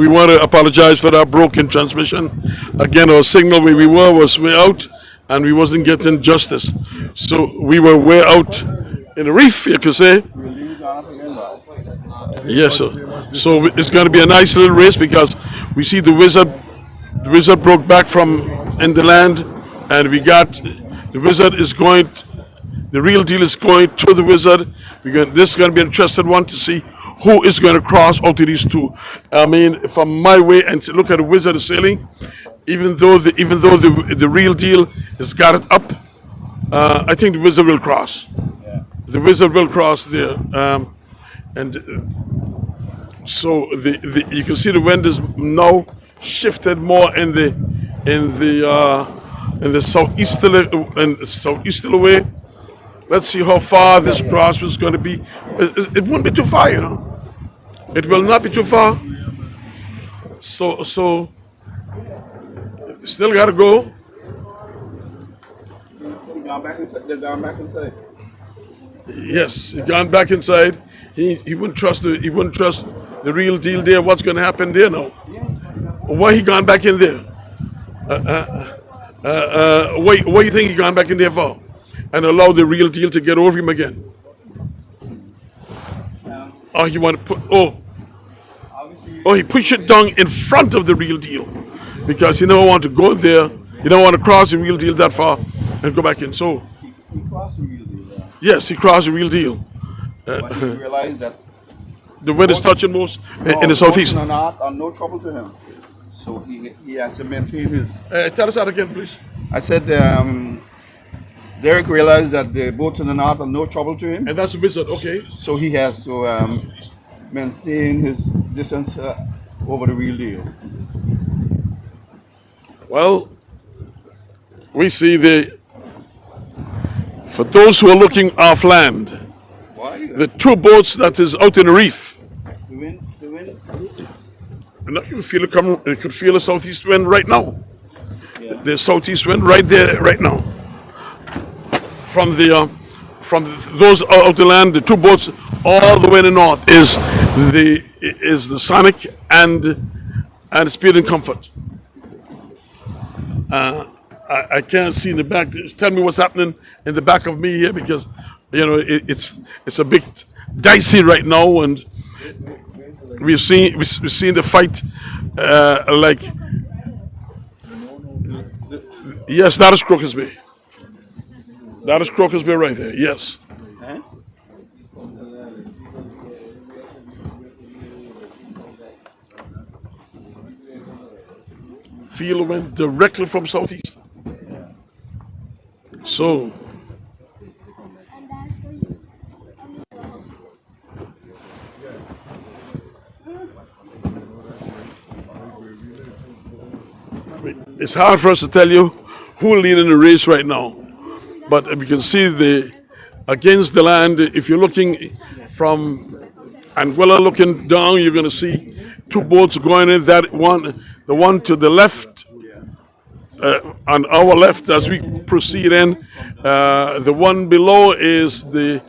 we want to apologize for that broken transmission. Again, our signal where we were was way out, and we wasn't getting justice. So we were way out in the reef, you could say. Yes, sir. So it's going to be a nice little race because we see the wizard. The wizard broke back from in the land, and we got the wizard is going. The real deal is going to the wizard. This is going to be an interesting one to see who is going to cross out of these two. I mean, from my way and to look at the wizard sailing, even though the real deal has got it up, I think the wizard will cross. Yeah. The wizard will cross there, and so you can see the wind is now shifted more in the southeasterly way. Let's see how far this cross was going to be. It won't be too far, you know. It will not be too far. So still got to go. They've gone back inside. Yes, he gone back inside. He wouldn't trust the real deal there. What's going to happen there now? Why he gone back in there? What do you think he gone back in there for? And allow the real deal to get over him again? Oh, he want to put. He pushed it down in front of the real deal because he never want to go there. He don't want to cross the real deal that far and go back in. So he crossed the real deal. Yes, he crossed the real deal. But he realized that the wind is touching most in the southeast. Are no trouble to him, so he has to maintain his. Tell us that again, please. I said. Derek realized that the boats in the north are no trouble to him. And that's the wizard, okay. So he has to maintain his distance over the real deal. Well, we see for those who are looking off land, the two boats that is out in the reef. The wind. You can feel it coming. You could feel the southeast wind right now. Yeah. The southeast wind right there, right now. From those out the land, the two boats all the way in the north is the Sonic and Speed and Comfort. I can't see in the back. Just tell me what's happening in the back of me here because it's a bit dicey right now, and we've seen the fight yes, that is Crocus Bay. That is Crocus Bay right there, yes. Huh? Feel went directly from southeast. So, it's hard for us to tell you who will lead in the race right now. But we can see against the land, if you're looking from Anguilla looking down, you're going to see two boats going in. The one to the left, on our left as we proceed in. The one below is the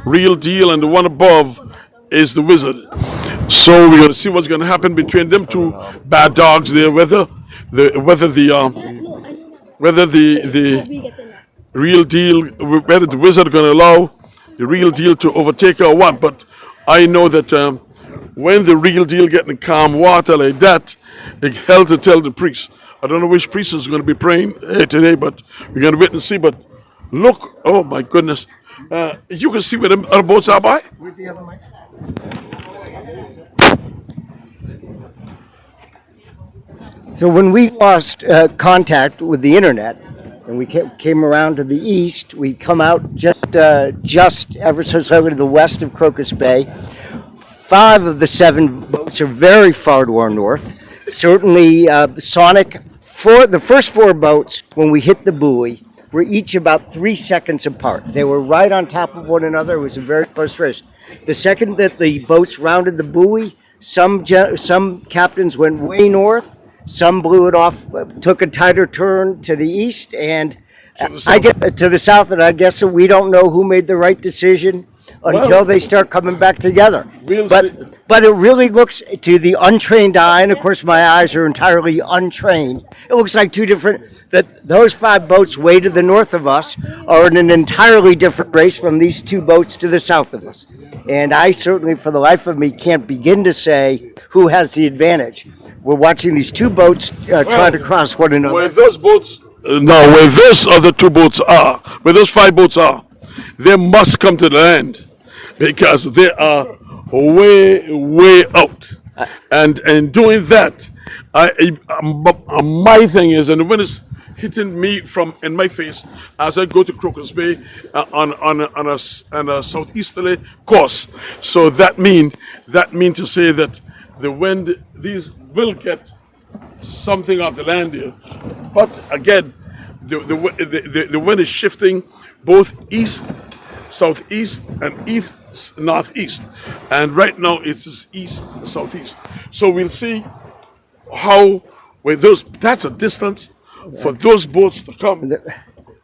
real deal, and the one above is the wizard. So we're going to see what's going to happen between them two bad dogs there, whether the real deal, whether the wizard going to allow the real deal to overtake her or what. But I know that when the real deal get in calm water like that, it held to tell the priest. I don't know which priest is going to be praying today, but we're going to wait and see. But look, oh my goodness. You can see where the other boats are by. Where's the other mic? So when we lost contact with the internet and we came around to the east, we come out just ever so slightly to the west of Crocus Bay. 5 of the 7 boats are very far to our north. Certainly Sonic, the first 4 boats, when we hit the buoy, were each about 3 seconds apart. They were right on top of one another. It was a very close race. The second that the boats rounded the buoy, some captains went way north. Some blew it off, took a tighter turn to the east, and I get to the south, and I guess we don't know who made the right decision. until they start coming back together. We'll see. But it really looks, to the untrained eye, and of course my eyes are entirely untrained, it looks like two different, that those 5 boats way to the north of us are in an entirely different race from these 2 boats to the south of us. And I certainly, for the life of me, can't begin to say who has the advantage. We're watching these 2 boats try to cross one another. Where those boats, now where those other 2 boats are, where those 5 boats are, they must come to the land because they are way out. And doing that, my thing is, and the wind is hitting me in my face as I go to Crocus Bay on a southeasterly course. So that mean to say that the wind, these will get something off the land here. But again, the wind is shifting both east, southeast, and east, northeast. And right now it is east, southeast. So we'll see how, that's a distance for those boats to come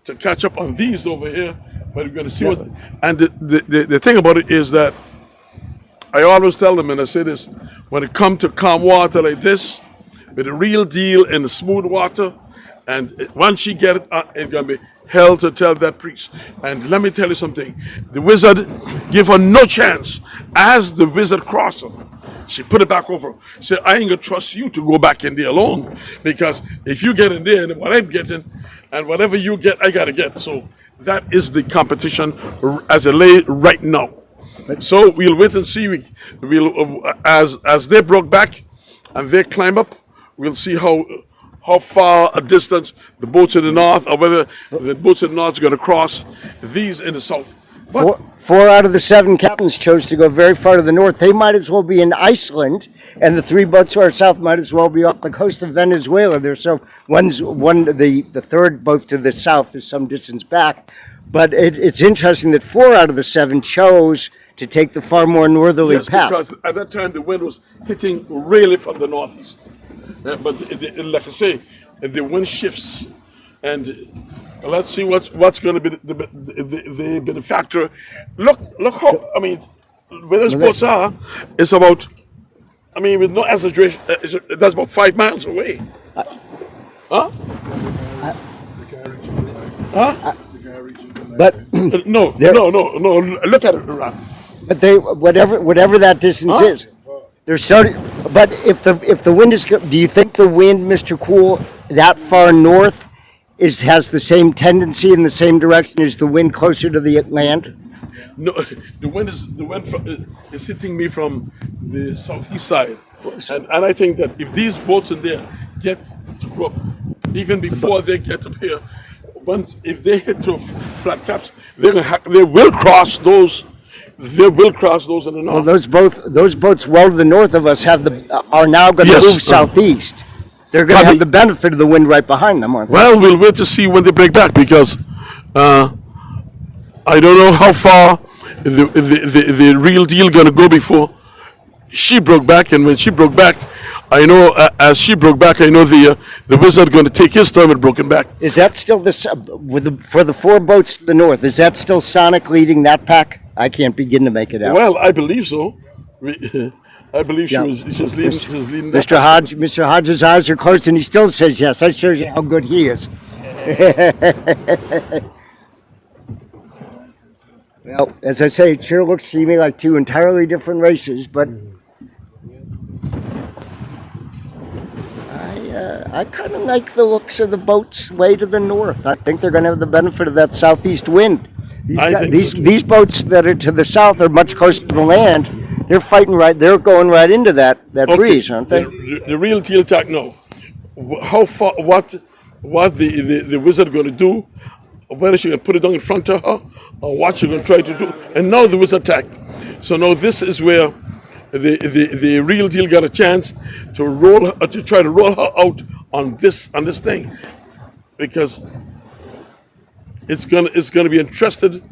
to catch up on these over here. But we're going to see what, and the thing about it is that I always tell them, and I say this, when it comes to calm water like this, with the real deal in the smooth water, and once she get it, it's going to be hell to tell that priest. And let me tell you something, the wizard give her no chance. As the wizard crossed her, she put it back over. She said, I ain't going to trust you to go back in there alone, because if you get in there, and what I'm getting, and whatever you get, I got to get. So that is the competition as it lay right now. So we'll wait and see. We'll as they broke back and they climb up, we'll see how far a distance the boats in the north, or whether the boats in the north are going to cross these in the south. But 4 out of the 7 captains chose to go very far to the north. They might as well be in Iceland, and the 3 boats to our south might as well be off the coast of Venezuela. There's the third boat to the south is some distance back. But it's interesting that 4 out of the 7 chose to take the far more northerly path. Because at that time the wind was hitting really from the northeast. But like I say, the wind shifts, and let's see what's going to be the factor. Look how, I mean, where those boats are, it's about, I mean, with no exaggeration, that's about 5 miles away. Huh? Huh? But No. Look at it, Ron. but whatever that distance is, they're starting. But if the wind is, do you think the wind, Mr. Cool, that far north has the same tendency in the same direction as the wind closer to the land? No, the wind is hitting me from the southeast side, and I think that if these boats in there get to go up, even before they get up here, if they hit to flat caps, they will cross those. They will cross those in the north. Well, those boats well to the north of us are now going to move southeast. They're going to have the benefit of the wind right behind them, aren't they? Well, we'll wait to see when they break back, because I don't know how far the real deal going to go before she broke back. And when she broke back, I know as she broke back, I know the wizard going to take his time at broken back. Is that still for the 4 boats to the north? Is that still Sonic leading that pack? I can't begin to make it out. Well, I believe so. I believe she's leading that. Mr. Hodges' eyes are closed, and he still says yes. That shows you how good he is. Well, as I say, it sure looks to me like 2 entirely different races, but I kind of like the looks of the boats way to the north. I think they're going to have the benefit of that southeast wind. These boats that are to the south are much closer to the land. They're fighting right. They're going right into that breeze, aren't they? The real deal tack now. How far? What the wizard going to do? Whether she going to put it down in front of her, or what she going to try to do? And now the wizard tack. So now this is where the real deal got a chance to try to roll her out on this thing, because it's gonna be interested,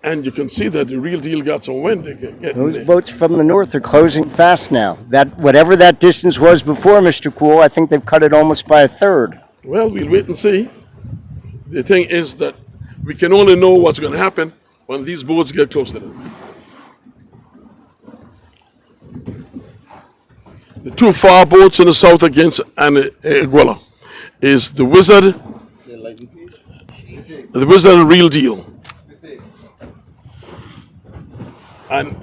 and you can see that the real deal got some wind. Those boats from the north are closing fast now. That whatever that distance was before, Mr. Cool, I think they've cut it almost by a third. Well, we'll wait and see. The thing is that we can only know what's going to happen when these boats get close to them. The two far boats in the south against Anguilla is the Wizard, and Real Deal. And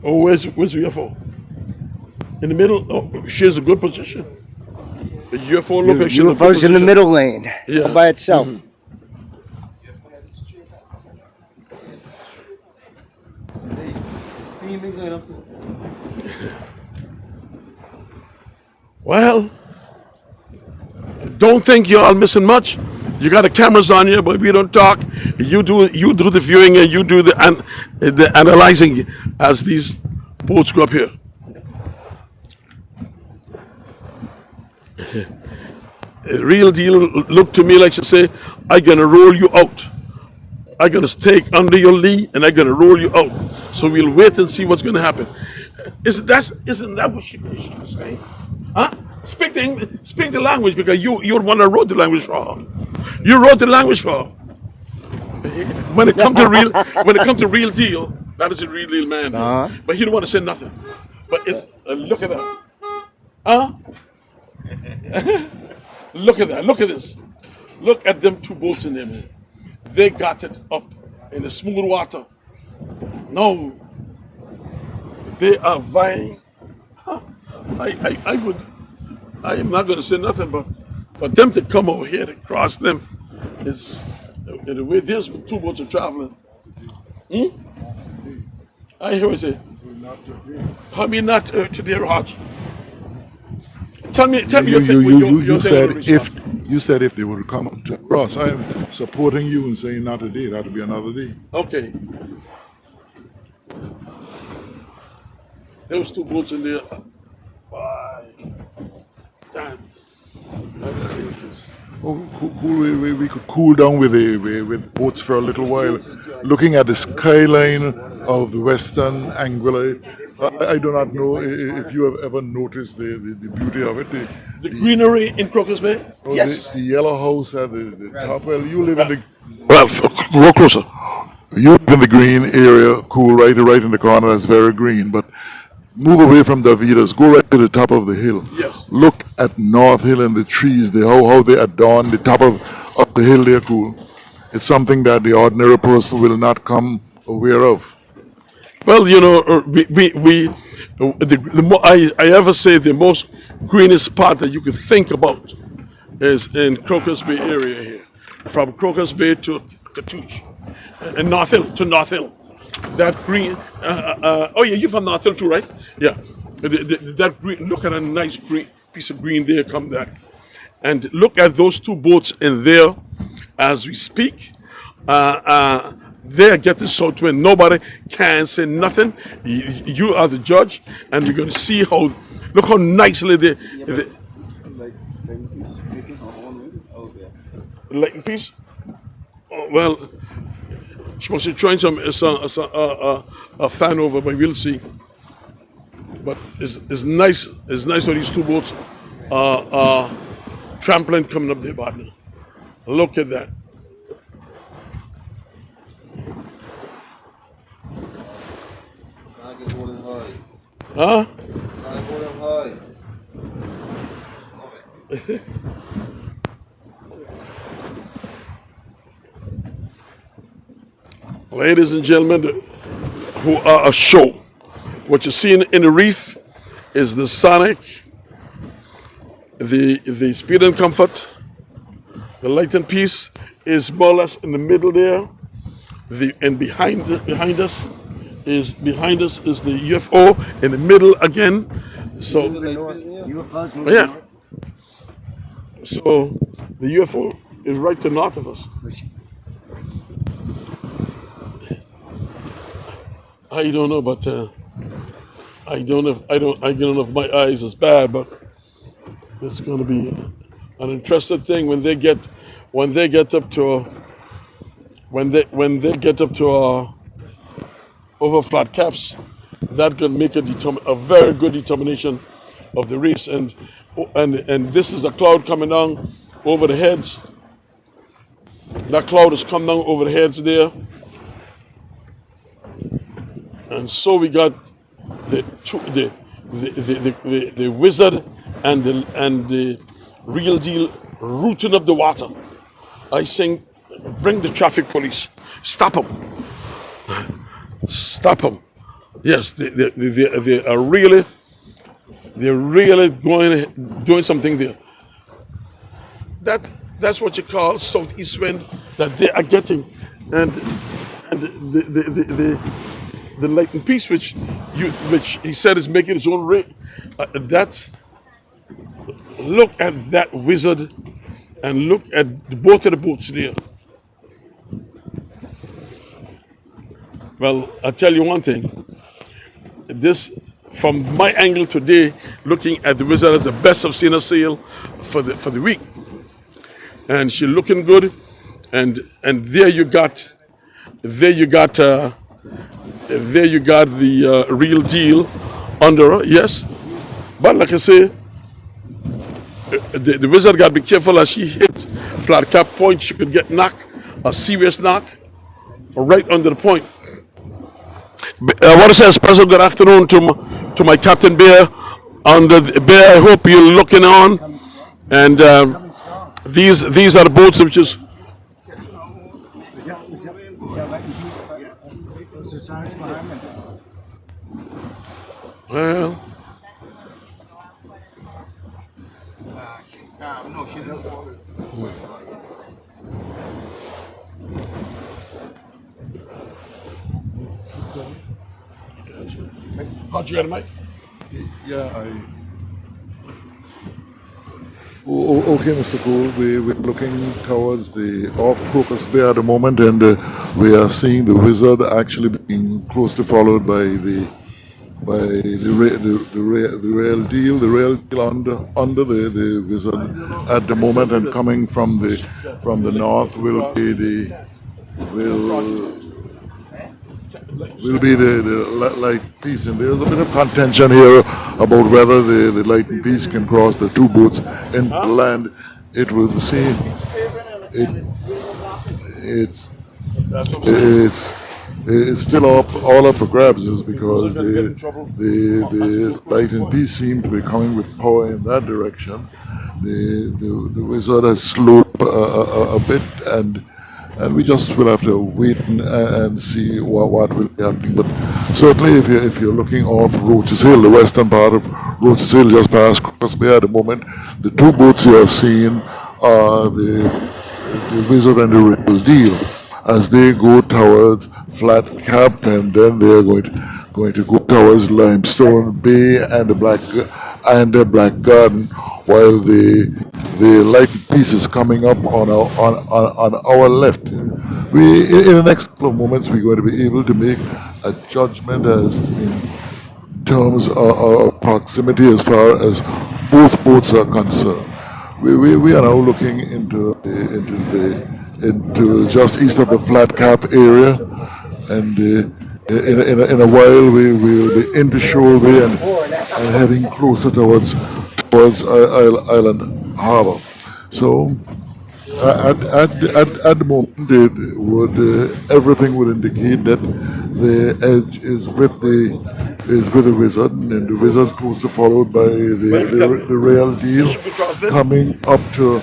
oh, where's UFO? In the middle. Oh, she has a good position. The UFO location. UFO's in the middle lane, all by itself. Well, don't think you're all missing much. You got the cameras on you, but we don't talk. You do the viewing and you do the analyzing as these boats go up here. Real Deal look to me like to say, I'm gonna roll you out. I'm gonna take under your lee and I'm gonna roll you out. So we'll wait and see what's gonna happen. Isn't that what she was saying? Huh? Speak the language, because you're the one that wrote the language for her. You wrote the language for her. When it comes to real deal, that is a real deal man. But he don't want to say nothing. But it's look at that. Huh? Look at that. Look at this. Look at them two boats in there, man. They got it up in the smooth water. No, they are vying. Huh. I am not going to say nothing, but for them to come over here to cross them is the way these two boats are traveling. I hear what you say. How me not today, Raj? Tell me your thing. You said if they would come across, I am supporting you and saying not today. That'll be another day. Okay. Those two boats in there. Why? Damn. I'll take this. Oh, cool. We could cool down with boats for a little while, looking at the skyline of the western Anguilla. I do not know if you have ever noticed the beauty of it. The greenery in Crocus Bay? Yes. The yellow house at the top. Well, you live in the... Well, go closer. You live in the green area, cool, right in the corner. That's very green. But move away from Davidas. Go right to the top of the hill. Yes. Look at North Hill and the trees. How they adorn the top of the hill there, cool. It's something that the ordinary person will not come aware of. Well, you know, the more I ever say, the most greenest part that you could think about is in Crocus Bay area here, from Crocus Bay to Catooch, and North Hill to North Hill. That green. Oh yeah, you're from North Hill too, right? Yeah. That green. Look at a nice green piece of green there. Come that, and look at those two boats in there, as we speak. They're getting south wind. Nobody can say nothing. You are the judge, and we're going to see how. Look how nicely they. Lighting piece. Oh, well, she must be trying a fan over, but we'll see. But it's nice. It's nice for these two boats are trampling coming up their partner. Look at that. Huh? Ladies and gentlemen, who are a show. What you see in the reef is the Sonic, the Speed and Comfort. The light and piece is more or less in the middle there. And behind us is the UFO in the middle again. So yeah. So the UFO is right to north of us. I don't know, but I don't know if my eyes is bad, but it's going to be an interesting thing when they get up to over flat caps. That can make a very good determination of the race, and this is a cloud coming down over the heads. That cloud has come down over the heads there. And so we got the wizard and the real deal rooting up the water. I saying, bring the traffic police, stop them, stop them. Yes, they are really, they're really doing something there. That's what you call southeast wind that they are getting, and the lightning piece which he said is making its own rate. Look at that wizard, and look at both of the boats there. Well, I'll tell you one thing. This, from my angle today, looking at the wizard, is the best I've seen her sail for the week. And she's looking good. And there you got the real deal under her. Yes, but like I say, the wizard got to be careful as she hit flat cap point. She could get knocked, a serious knock, right under the point. I want to say a special good afternoon to my Captain Bear. Bear, I hope you're looking on. And these are the boats which is. Well. How'd you get it, Mike? Yeah, Okay, Mr. Cole, we're looking towards the off Crocus Bay at the moment, and we are seeing the wizard actually being closely followed by the real deal under the wizard at the moment, and coming from the north will be the light piece, and there's a bit of contention here about whether the light piece can cross the two boats into land. It will seem it's still all up for grabs, is because the light and piece seem to be coming with power in that direction. The wizard has slowed a bit, and we just will have to wait and see what will be happening. But certainly, if you're looking off Roach's Hill, the western part of Roach's Hill, just past Crocus Bay at the moment, the two boats you are seeing are the wizard and the real deal, as they go towards Flat Cap, and then they are going to go towards Limestone Bay and the Black Garden, while the light piece is coming up on our left. In the next couple of moments, we're going to be able to make a judgment as in terms of proximity as far as both boats are concerned. We are now looking into just east of the Flat Cap area, and in a while we will be into Shoalway and heading closer towards Island Harbour. So at the moment, everything would indicate that the edge is with the wizard, and the wizard closely followed by the real deal, coming up to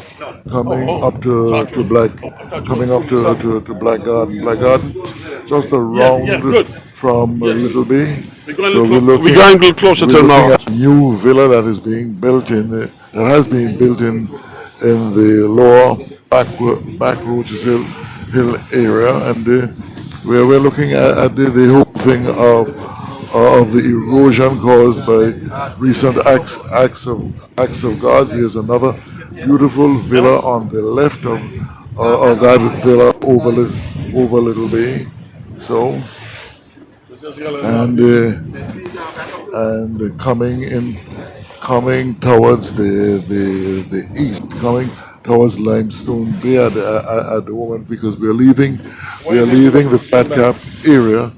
Black Garden, just around from Little Bay. So we're looking closer to now. at a new villa that is being built that has been built in the lower back Roach's Hill area, and we're looking at the whole thing of the erosion caused by recent acts of God. Here's another beautiful villa on the left of that villa over Little Bay. So, and coming towards the east, coming towards Limestone Bay at the moment, because we are leaving the Flat Cap area,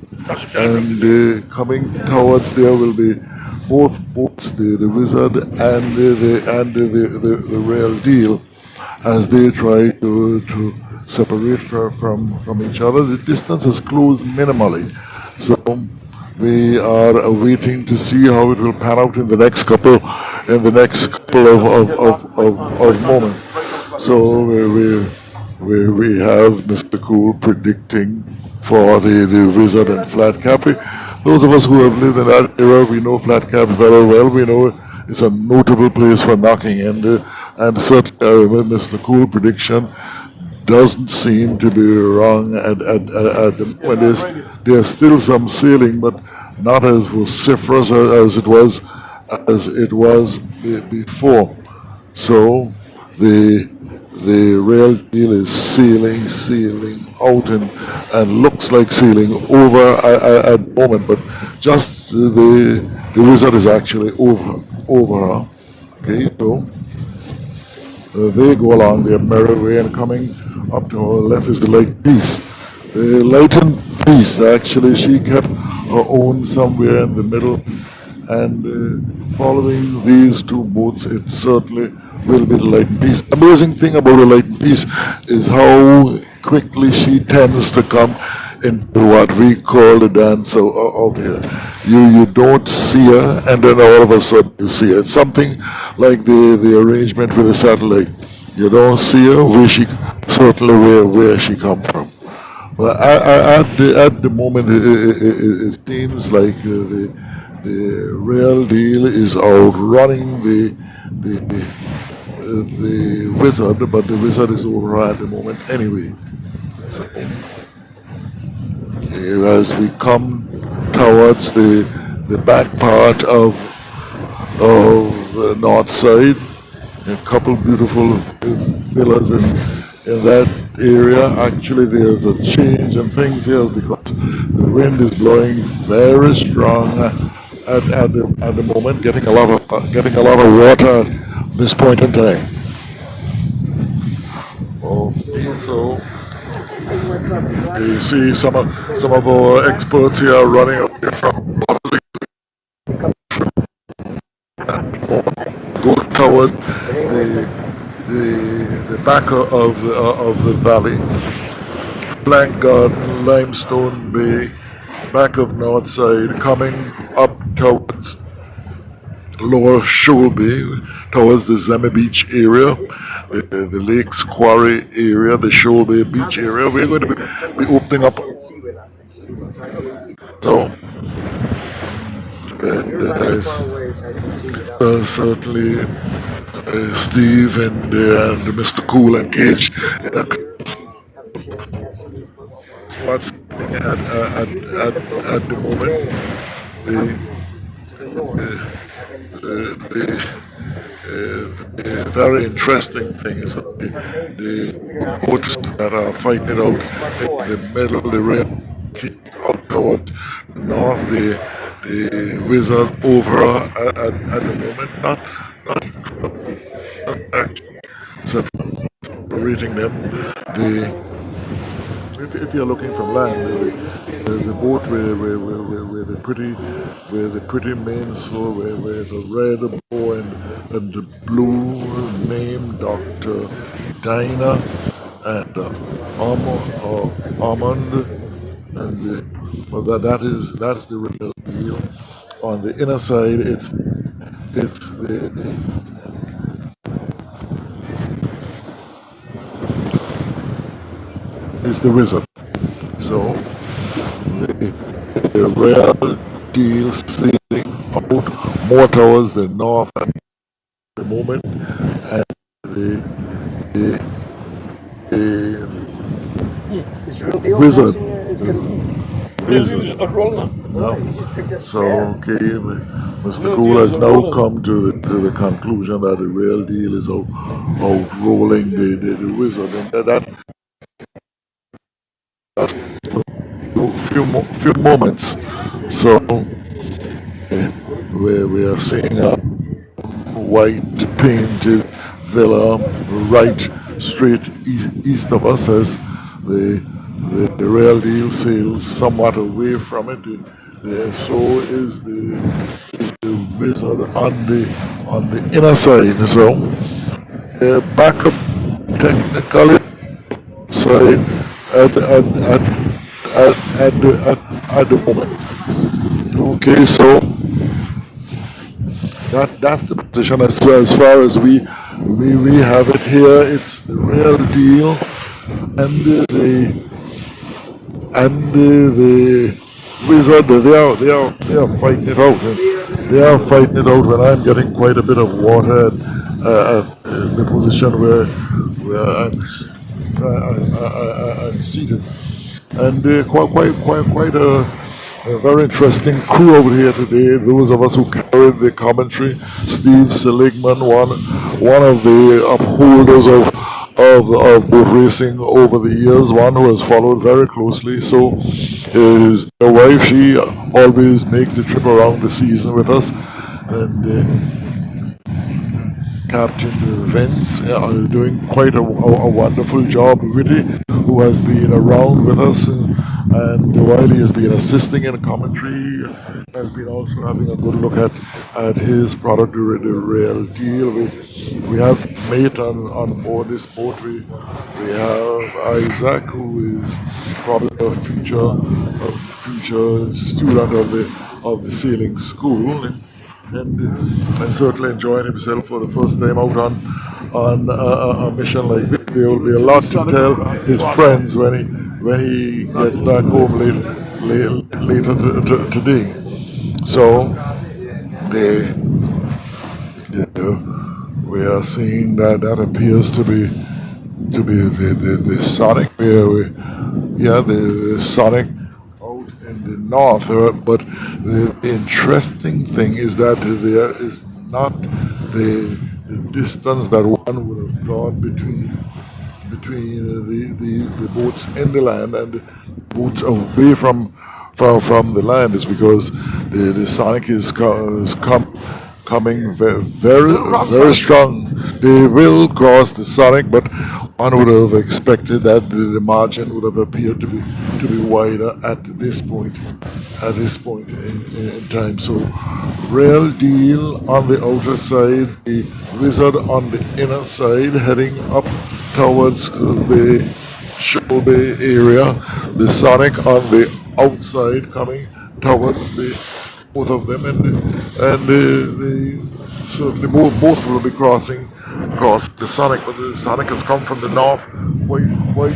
and coming towards there will be both boats, the wizard and the real deal, as they try to separate from each other. The distance has closed minimally. So we are waiting to see how it will pan out in the next couple of moments. So we have Mr. Cool predicting for the Wizard and Flat Cap. Those of us who have lived in that era, we know Flat Cap very well. We know it's a notable place for knocking, and certainly Mr. Cool prediction doesn't seem to be wrong at the moment. There's still some sailing, but not as vociferous as it was before. So the real deal is sailing out and looks like sailing over at the moment, but just the Wizard is actually over her. Okay, so they go along their merry way, and coming up to our left is the light piece. The lightened piece, actually, she kept her own somewhere in the middle, and following these two boats, it certainly will be the lightened piece. The amazing thing about a lightened piece is how quickly she tends to come into what we call the dance out here. You don't see her, and then all of a sudden you see her. It's something like the arrangement with the satellite. You don't see her, certainly where she come from. But at the moment, it seems like the real deal is outrunning the Wizard, but the Wizard is over at the moment anyway. So as we come towards the back part of the north side, a couple beautiful villas in that area. Actually, there's a change in things here because the wind is blowing very strong at the moment, getting a lot of water at this point in time. Okay, so you see some of our experts here are running up here from go toward the back of the valley, Blank Garden, Limestone Bay, back of North Side, coming up towards Lower Shoal Bay, towards the Zema Beach area, the Lakes Quarry area, the Shoal Bay Beach area. We're going to be opening up. So, certainly Steve and Mr. Cool engaged in what's at the moment. The very interesting thing is that the boats that are fighting it out in the middle, the rail out towards the north, the Wizard over at the moment, not actually separating them. If you're looking from land, the boat where the pretty mainsail, where the red bow and the blue name Dr. Dinah and Armand, and that's the real deal. On the inner side, it's the Wizard. So the real deal sailing out more towards the north at the moment, and the Wizard. No. So okay, Mr. Cool has now come to the conclusion that the real deal is outrolling the Wizard, and that's few moments. So we are seeing a white painted villa right straight east of us as the real deal sails somewhat away from it. So is the Wizard on the inner side. So backup technically side at the moment. Okay, so that's the position as far as we have it here. It's the real deal, and the Wizard, they are fighting it out. They are fighting it out when I'm getting quite a bit of water at the position where I'm seated, and quite a very interesting crew over here today. Those of us who carried the commentary, Steve Seligman, one of the upholders of boat racing over the years, one who has followed very closely. So his wife, she always makes the trip around the season with us, and Captain Vince doing quite a wonderful job. Witty, who has been around with us, and while he has been assisting in commentary, has been also having a good look at his product, the real deal. We have mate on board this boat. We have Isaac, who is probably a future student of the sailing school. And certainly enjoying himself for the first time out on a mission like this. There will be a lot to tell his friends when he gets back home later today. So we are seeing that appears to be the Sonic where the Sonic out in the north, but the interesting thing is that there is not the distance that one would have thought between the boats in the land and the boats away from the land, is because the Sonic is coming very strong. They will cross the Sonic, but one would have expected that the margin would have appeared to be wider at this point in time. So real deal on the outer side, the Wizard on the inner side, heading up towards the Shoal Bay area. The Sonic on the outside, coming towards the both of them, and they certainly both will be crossing the Sonic, but the Sonic has come from the north quite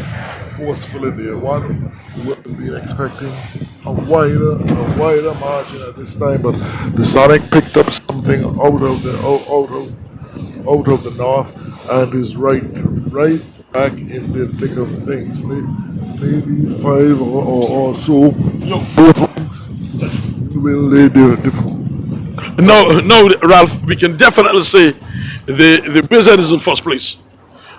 forcefully there. One would have been expecting a wider margin at this time, but the Sonic picked up something out of the north and is right back in the thick of things. Maybe 5 or so. Both things will lay different. No, Ralph, we can definitely say the Wizard is in first place.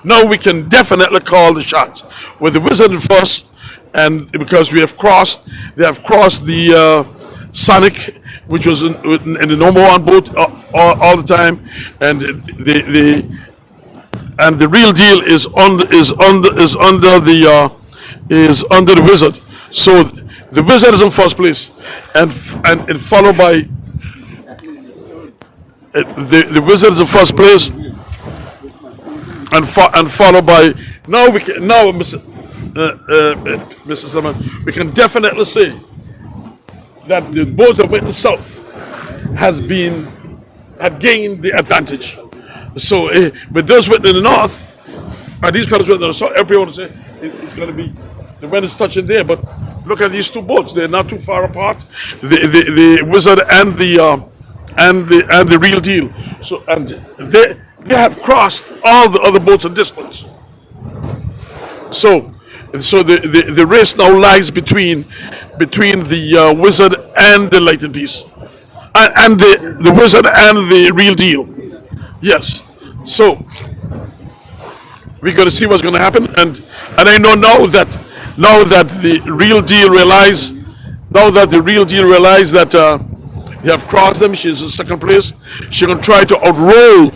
Now we can definitely call the shots with the Wizard in first, and because they have crossed the Sonic, which was in the number one boat all the time, and the real deal is under the Wizard. So the Wizard is in first place, and followed by the Wizard is in first place, and followed by Mr. Simon, we can definitely say that the boat that went south had gained the advantage. So with those went in the north, and these fellows went in the south, everyone would say it's going to be the wind is touching there. But look at these two boats; they're not too far apart. The Wizard and the real deal. So and they have crossed all the other boats a distance. So the race now lies between the Wizard and the Light and Peace, and the Wizard and the real deal. Yes. So we're going to see what's going to happen, and I know now that the real deal realize that they have crossed them. She's in second place. She's going to try to outroll,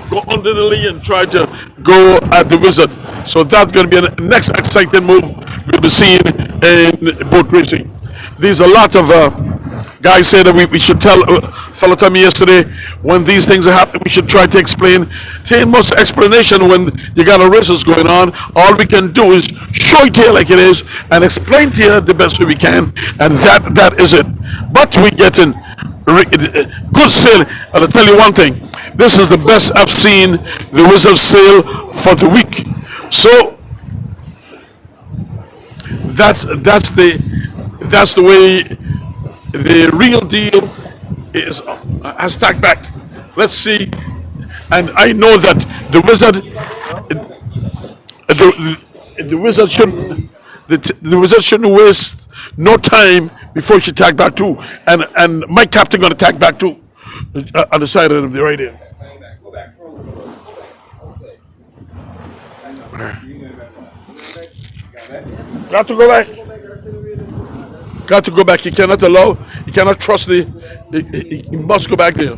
go under the lee and try to go at the Wizard. So that's going to be the next exciting move we'll be seeing in boat racing. There's a lot of Guy said that we should tell, fellow told me yesterday, when these things are happening, we should try to explain. Take most explanation when you got a race going on. All we can do is show it to you like it is and explain to you the best way we can, and that is it. But we getting good sailing. And I'll tell you one thing: this is the best I've seen the Wizard sail for the week. So that's the way the real deal is has tacked back. Let's see, and I know that the wizard shouldn't the wizard shouldn't waste no time before she tack back too, and my captain gonna tack back too on the side of the right here. Got to go back. Got to go back. You cannot allow. You cannot trust the. He must go back there.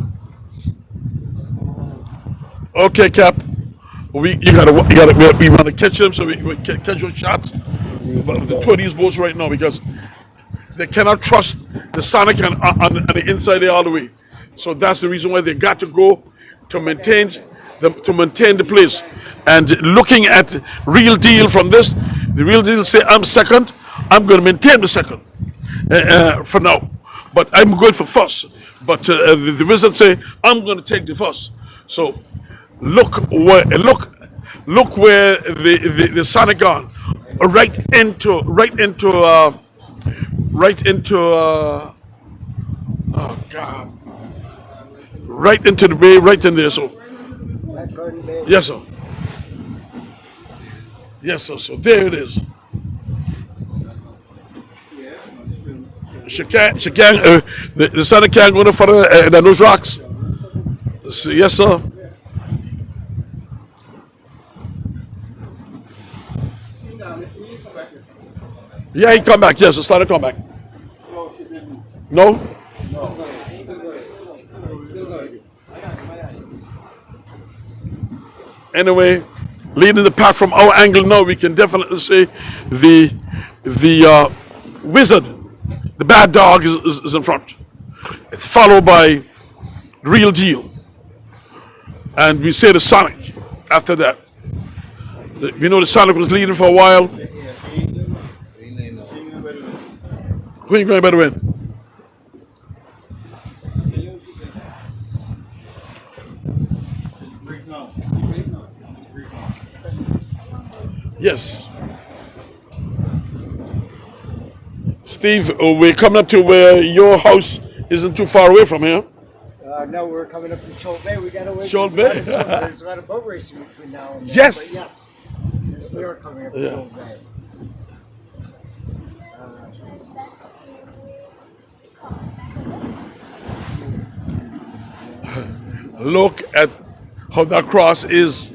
Okay, Cap. We want to catch them so we catch your shots. But the two of these boats right now because they cannot trust the Sonic on the inside there all the way. So that's the reason why they got to go to maintain the place. And looking at real deal from this, the real deal say I'm second. I'm going to maintain the second for now, but I'm going for first. But the wizard say I'm going to take the first. So look where the Sonic gone right into oh God, right into the bay, right in there. So yes, sir. Yes, sir. So there it is. She can't. The Sonic can't go no further than those rocks. So, yes, sir. Yeah, he come back. Yes, the Sonic come back. No. Anyway, leading the pack from our angle now, we can definitely say the wizard, the bad dog, is in front, followed by real deal, and we say the Sonic after that. We know the Sonic was leading for a while. Who are you going to win? Yes. Steve, we're coming up to where your house isn't too far away from here. No, we're coming up to Shoal Bay. We got to wait. Shoal Bay? There's a lot of boat racing between now and then. Yes. But yes, we are coming up to Shoal Bay. Look at how that cross is.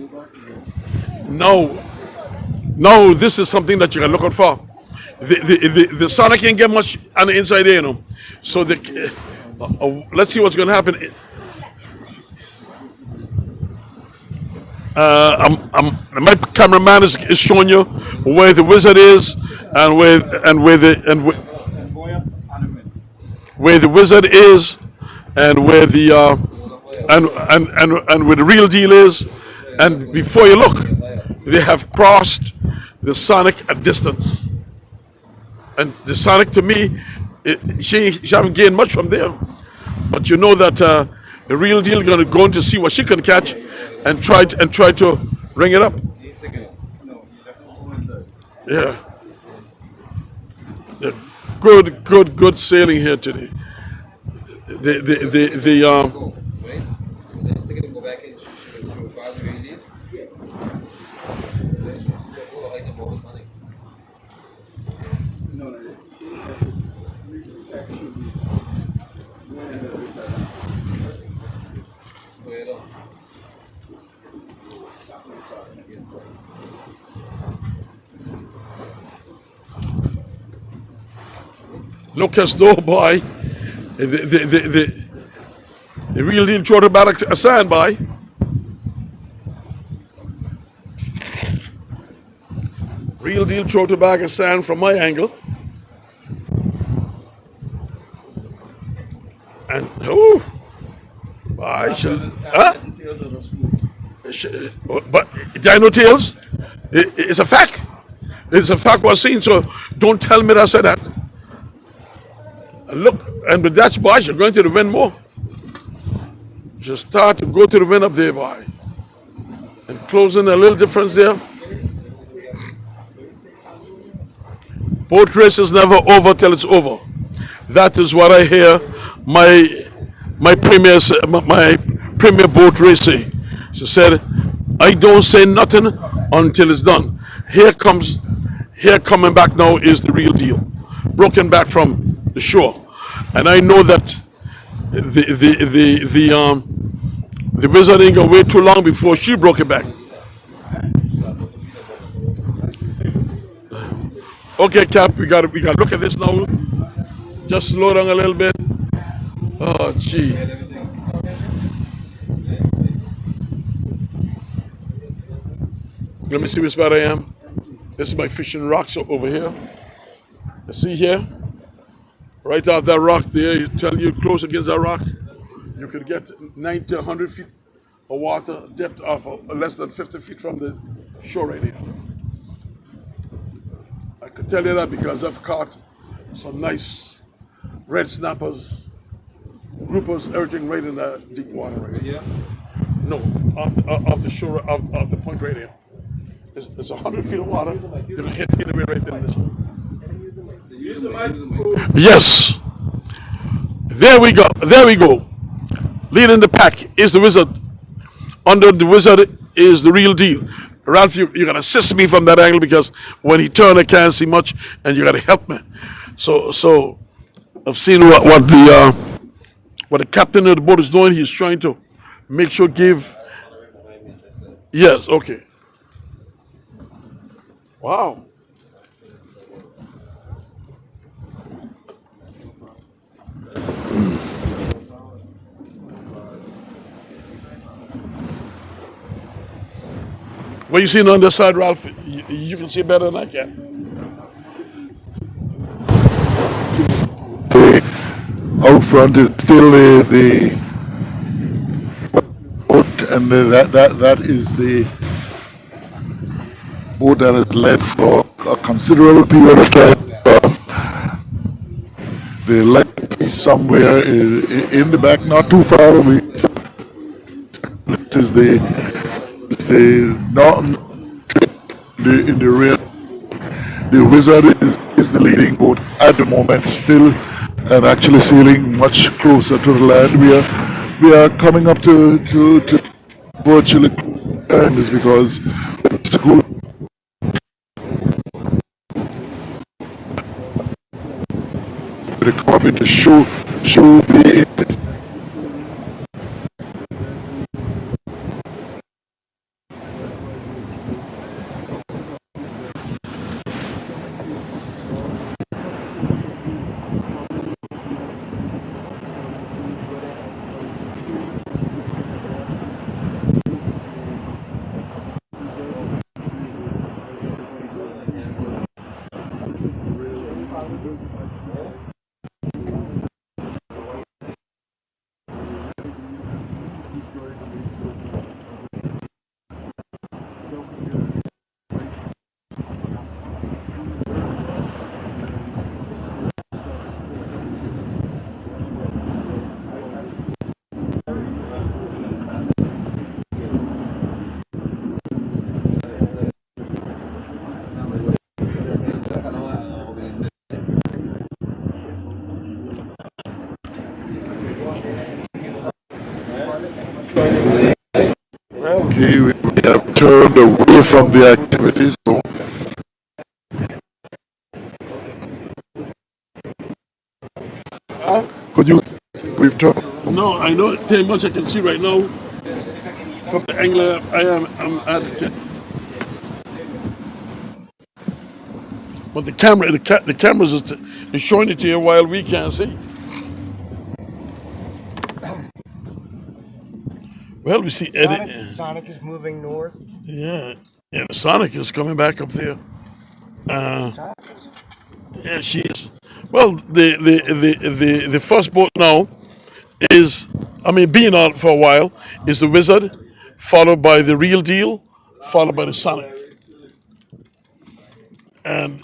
No, this is something that you can look out for. The Sonic can't get much on the inside there, you know. So let's see what's going to happen. My cameraman is showing you where the wizard is and where the wizard is and where the and where the real deal is. And before you look, they have crossed the Sonic at distance. And the Sonic, to me, she haven't gained much from there. But you know that the real deal going to go in to see what she can catch and try to ring it up. Yeah. Yeah. Good sailing here today. Look as though, boy, the real deal throw back a sand, boy. Real deal throw back a sand from my angle. Ooh, I shall. Huh? But dino tails, it's a fact. It's a fact was seen. So don't tell me that I said that. Look, and with that, boys, you're going to the wind more. Just start to go to the wind up there, boy. And closing a little difference there. Boat race is never over till it's over. That is what I hear my premier boat race say. She said, I don't say nothing until it's done. Here coming back now is the real deal. Broken back from the shore. And I know that the wizard ain't gonna wait too long before she broke it back. Okay, Cap, we gotta look at this now. Just slow down a little bit. Oh, gee. Let me see which spot I am. This is my fishing rocks over here. You see here? Right off that rock there, you tell you close against that rock, you could get 90 to 100 feet of water depth of less than 50 feet from the shore right here. I could tell you that because I've caught some nice red snappers, groupers, everything right in the deep water right here. No, off the shore, off the point right here. It's 100 feet of water. You're gonna hit anywhere right there in this one. Yes. There we go. There we go. Leading the pack is the wizard. Under the wizard is the real deal. Ralph, you're gonna assist me from that angle because when he turned, I can't see much, and you gotta help me. So I've seen what the captain of the boat is doing. He's trying to make sure give. Yes. Okay. Wow. What you seeing on this side, Ralph? You can see better than I can. Out front is still the boat, and that is the boat that has led for a considerable period of time. The light is somewhere in the back, not too far away. This is the north in the rear. The Wizard is the leading boat at the moment, still, and actually sailing much closer to the land. We are coming up to virtually ends because it's a good. The comment to show the. Okay, we have turned away from the activities. So could you? We've turned. No, I know too much I can see right now from the angle I'm at. But the cameras is showing it to you while we can't see. Well, we see Eddie. Sonic is moving north. Yeah, the Sonic is coming back up there. Yeah, she is. Well, the first boat now is, I mean, being on for a while, is the Wizard, followed by the Real Deal, followed by the Sonic. And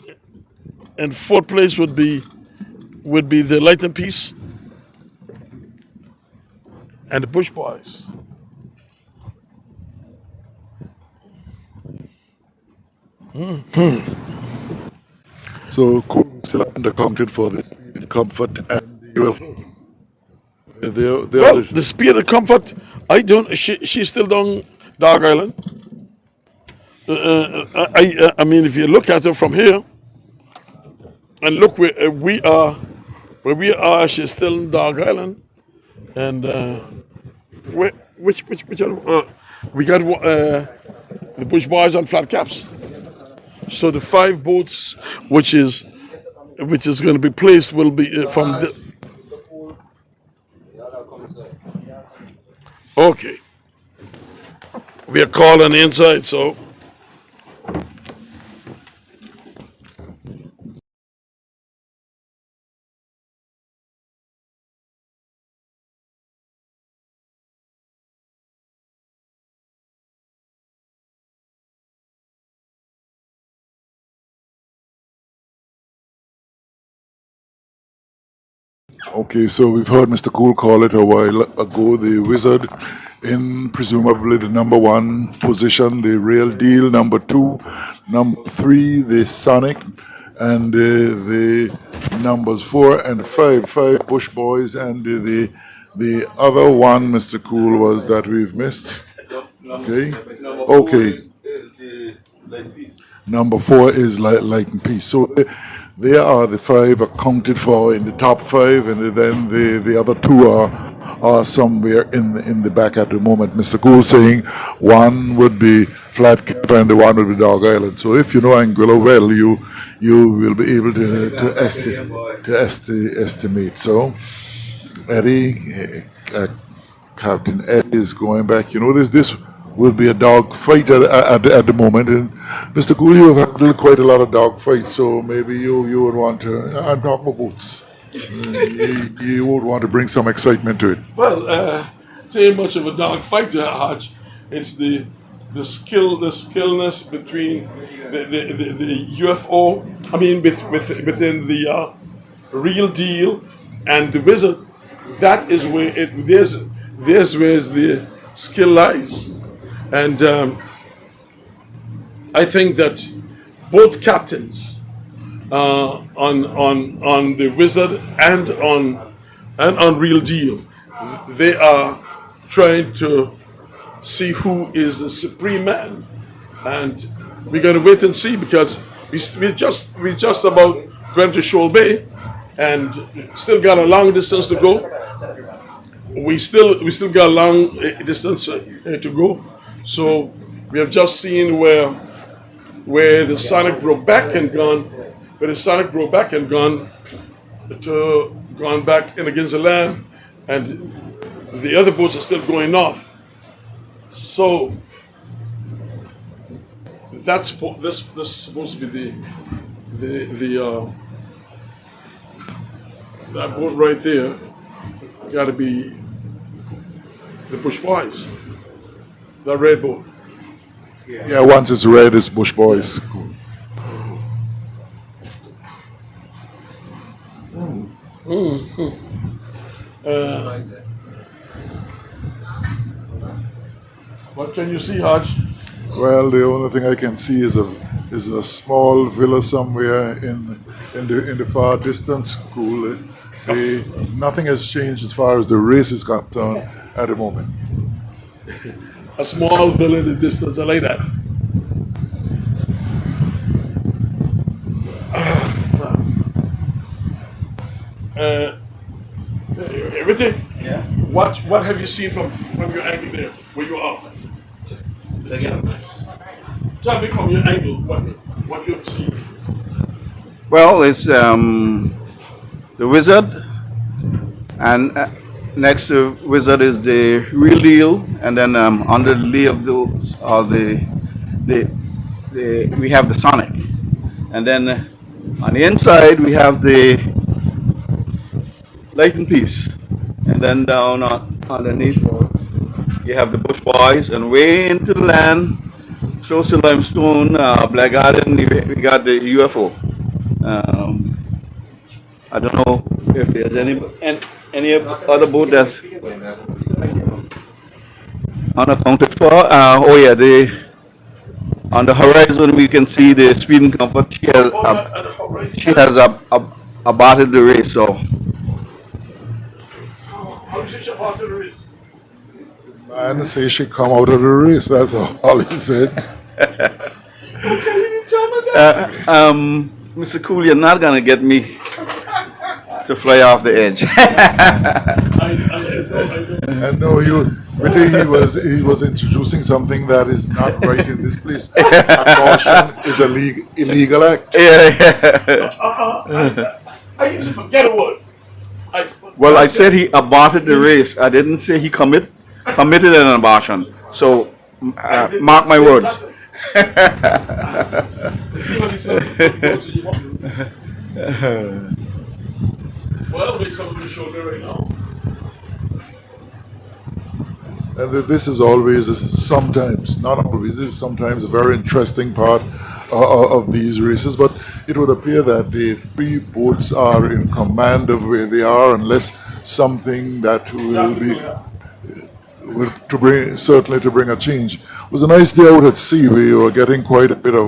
and fourth place would be the Lightning Piece and the Bush Boys. So cool still undercounted for the comfort and the UFO. Well, the Speed of Comfort, I don't. She's still down Dog Island. I mean, if you look at her from here and look where we are, she's still in Dog Island, and which other, we got the Bush Boys on flat caps. So the five boats, which is going to be placed, will be from the. Okay, we are calling inside, so. Okay, so we've heard Mr. Cool call it a while ago, the Wizard in presumably the number one position, the Real Deal number two, number three, the Sonic, and the numbers 4 and 5 Bush Boys, and the other one, Mr. Cool, was that we've missed. Okay, okay. Number 4 is Light and Peace. So they are the 5 accounted for in the top 5, and then the other 2 are somewhere in the back at the moment. Mr. Gould saying one would be Flat Cap and the one would be Dog Island. So if you know Anguilla well, you will be able to estimate. So Eddie, Captain Ed is going back. You know this will be a dog fight at the moment. And Mr. Gould, you have handled quite a lot of dog fights, so maybe you would want to. I'm talking about boots. You would want to bring some excitement to it. Well, it ain't much of a dog fight there, Hodge. It's the skillness between the UFO. I mean, within the Real Deal and the Wizard. That is where there's where the skill lies. And I think that both captains on the Wizard and on Real Deal, they are trying to see who is the supreme man, and we're going to wait and see because we just about going to Shoal Bay, and still got a long distance to go. We still got a long distance to go. So we have just seen where the Sonic broke back and gone, gone back in against the land, and the other boats are still going north. So this is supposed to be the that boat right there. Got to be the Bush Boys. The red boat. Yeah, once it's red, it's Bush Boys. What can you see, Hodge? Well, the only thing I can see is a small villa somewhere in the far distance. Cool. Nothing has changed as far as the race is concerned at the moment. A small villa in the distance. I like that. Everything. Yeah. What have you seen from your angle there, where you are? Tell me from your angle what you have seen. Well, it's the Wizard, and next to Wizard is the Real Deal, and then under the lee of those are the we have the Sonic, and then on the inside we have the Light and Peace, and then down underneath you have the Bush Boys, and way into the land, close to Limestone, Black Garden, we got the UFO. Um, I don't know if there's any other boat that's unaccounted for. Oh yeah, on the horizon we can see the Speeding Comfort. She has aborted the race. So Man say she come out of the race. That's all he said. Mr. Cool, you're not gonna get me to fly off the edge. And no, he was introducing something that is not right in this place. Abortion is a illegal act. I used to forget a word. Well, I said he aborted the race. I didn't say he committed an abortion. So mark my words. Well, we come to the show there right now. And this is always, sometimes, not always, is sometimes a very interesting part of these races. But it would appear that the three boats are in command of where they are, unless something that will be certainly to bring a change. It was a nice day out at sea. We were getting quite a bit of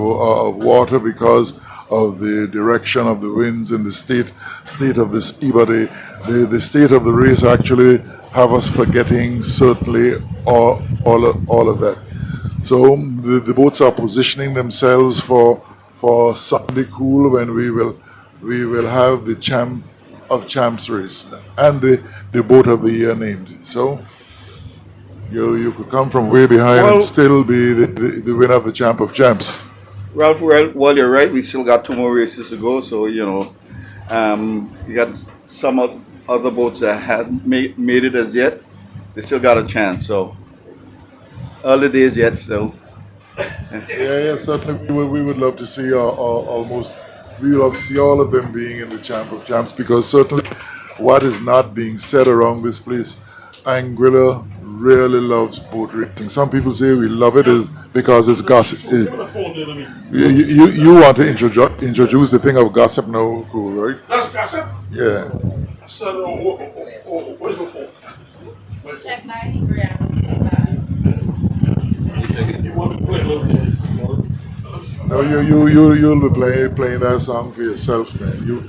water because of the direction of the winds and the state of the sea, but the state of the race actually have us forgetting certainly all of that. So the boats are positioning themselves for Sunday cool, when we will have the champ of champs race and the boat of the year named. So you could come from way behind and still be the winner of the champ of champs. Ralph, well, you're right. We still got 2 more races to go. So, you got some other boats that haven't made it as yet. They still got a chance. So, early days yet still. Yeah, certainly. We would love to see we would love to see all of them being in the champ of champs, because certainly what is not being said around this place, Anguilla really loves boat racing. Some people say we love it is because it's gossip. You want to introduce the thing of gossip now, cool, right? That's gossip? Yeah. So, where's the phone? Check 90 grams. You want to play a little bit? No, you'll be playing that song for yourself, man. You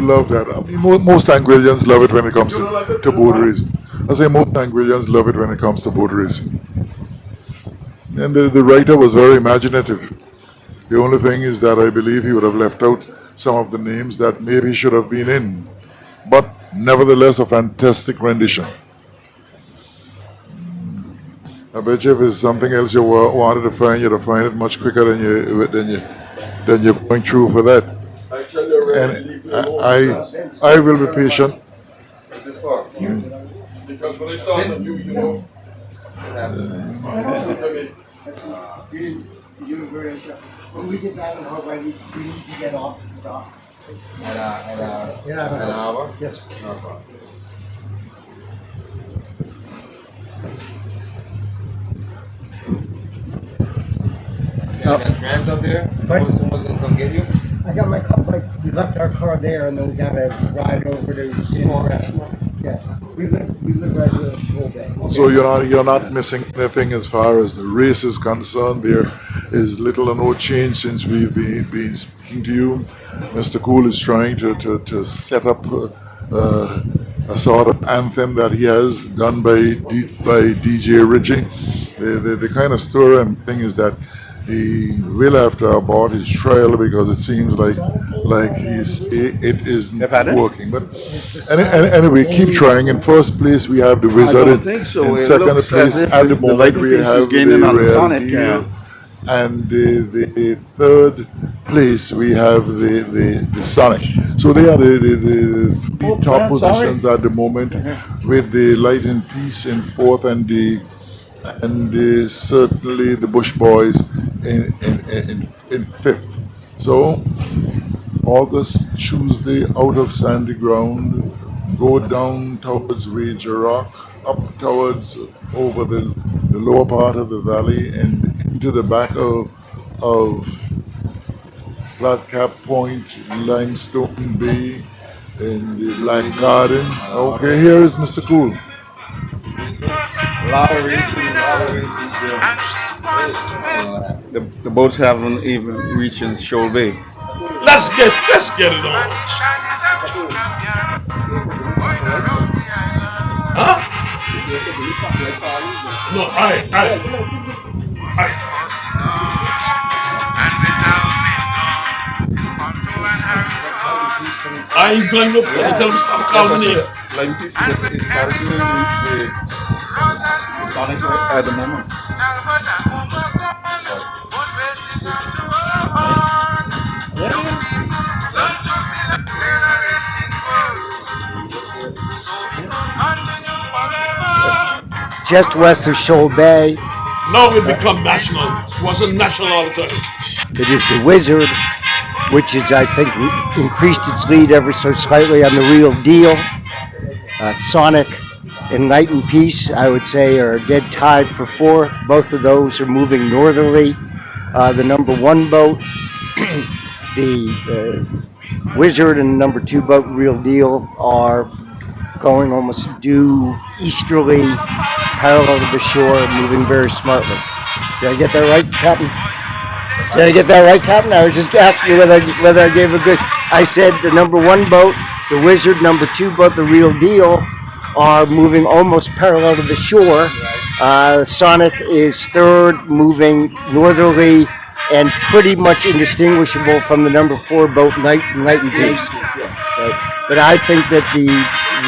love that. I mean, most Anguillians love it when it comes to boat racing. I say most Anguillians love it when it comes to boat racing. And the writer was very imaginative. The only thing is that I believe he would have left out some of the names that maybe should have been in. But nevertheless, a fantastic rendition. I bet you if it's something else you wanted to find, you'd have find it much quicker than you're going through for that. And I will be patient. Because when I started, you know. When we get down in Harbour, we need to get off the dock. At Yeah, Harbour? yes. No problem. You got trans up there? Right. Someone's gonna come get you? I got my car. We left our car there, and then we got to ride over to San Francisco. Yeah, we live right here at Troll Bay. So you're not missing anything as far as the race is concerned. There is little or no change since we've been speaking to you. Mr. Cool is trying to set up a sort of anthem that he has done by DJ Richie. The kind of story and thing is that he will have to abort his trial because it seems like it isn't working. But anyway, keep trying. In first place, we have the Wizard. I don't think so. In It second looks place, as if at the the moment, light we face is have gaining the on the Real Sonic, Deal. yeah. And the third place, we have the Sonic. So they are the three top positions at the moment, with the Light and Peace in fourth, and certainly the Bush Boys in fifth. So August, Tuesday, out of sandy ground, go down towards Wager Rock, up towards over the lower part of the valley and into the back of Flat Cap Point, Limestone Bay, and the Black Garden. Okay, here is Mr. Cool. A lot of races there. The boats haven't even reached in Shoal Bay. Let's get it on. Huh? No, I ain't going to tell him stop calling me. Like this, it's partially the Sonic at the moment. Just west of Shoal Bay, Now it become national. It wasn't national all the time. it is the Wizard, which is, I think, increased its lead ever so slightly on the Real Deal. Sonic and Night and Peace, I would say, are dead tied for fourth. Both of those are moving northerly. The number one boat, the Wizard, and the number two boat, Real Deal, are going almost due easterly, parallel to the shore, moving very smartly. Did I get that right, Captain? Did I get that right, Captain? I was just asking you whether I gave a good... I said the number one boat, the Wizard, number two boat, the Real Deal, are moving almost parallel to the shore. Sonic is third, moving northerly, and pretty much indistinguishable from the number four boat, Night and Peace. But I think that the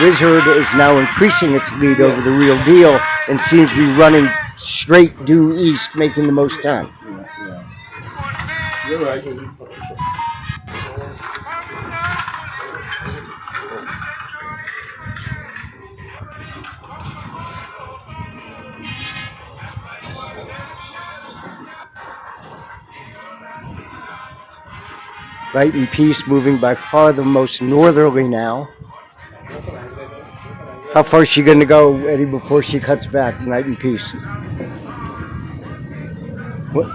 Wizard is now increasing its lead over the Real Deal and seems to be running straight due east, making the most time. You're right. Night and Peace moving by far the most northerly now. How far is she going to go, Eddie, before she cuts back? Night and Peace. What?